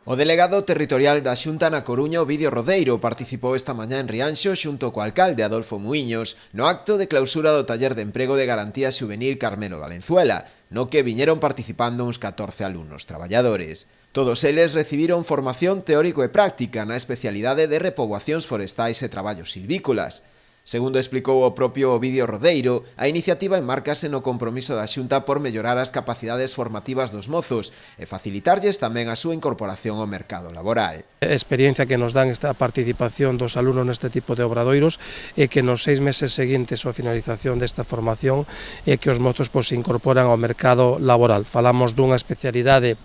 O delegado territorial da Xunta na Coruña, Ovidio Rodeiro, participou esta mañá en Rianxo xunto co alcalde Adolfo Muiños no acto de clausura do taller de emprego de garantía xuvenil Carmelo Valenzuela, no que viñeron participando uns 14 alumnos traballadores. Todos eles recibiron formación teórico e práctica na especialidade de repoboacións forestais e traballos silvícolas. Segundo explicou o propio Ovidio Rodeiro, a iniciativa enmárcase no compromiso da Xunta por mellorar as capacidades formativas dos mozos e facilitarlles tamén a súa incorporación ao mercado laboral. A experiencia que nos dan esta participación dos alumnos neste tipo de obradoiros é que nos 6 meses seguintes á finalización desta formación é que os mozos se incorporan ao mercado laboral. Falamos dunha especialidade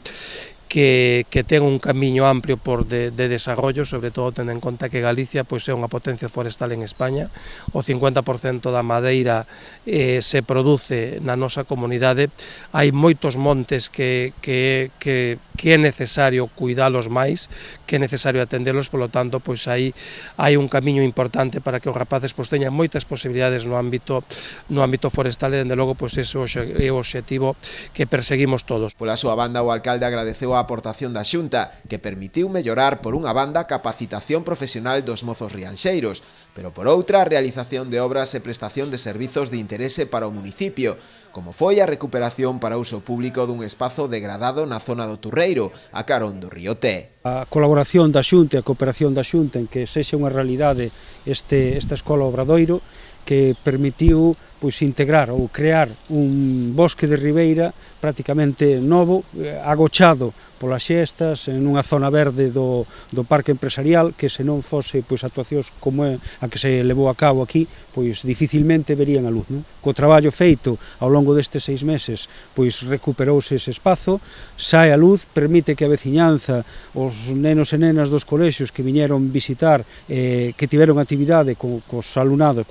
que ten un camiño amplio de desarrollo, sobre todo tendo en conta que Galicia é unha potencia forestal en España. O 50% da madeira se produce na nosa comunidade. Hai moitos montes que é necesario cuidalos máis, que é necesario atendelos, polo tanto, aí hai un camiño importante para que os rapaces teñan moitas posibilidades no ámbito forestal e, dende logo, ese é o obxectivo que perseguimos todos. Pola súa banda, o alcalde agradeceu a aportación da Xunta, que permitiu mellorar, por unha banda, a capacitación profesional dos mozos rianxeiros, pero por outra, a realización de obras e prestación de servizos de interese para o municipio, como foi a recuperación para uso público dun espazo degradado na zona do Turreiro, a carón do río Té. A colaboración da Xunta e a cooperación da Xunta en que sexa unha realidade esta escola Obradoiro, que permitiu integrar ou crear un bosque de ribeira prácticamente novo, agochado polas xestas, en unha zona verde do parque empresarial, que se non fose actuacións como é a que se levou a cabo aquí, dificilmente verían a luz. Co traballo feito ao longo destes 6 meses, recuperouse ese espazo, sae a luz, permite que a veciñanza, os nenos e nenas dos colexios que viñeron visitar, que tiveron actividade co alumnado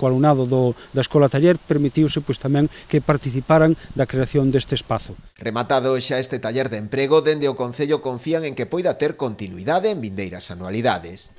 da Escola Taller, permitiuse tamén que participaran da creación deste espazo. Rematado xa este taller de emprego, dende o Concello confían en que poida ter continuidade en vindeiras anualidades.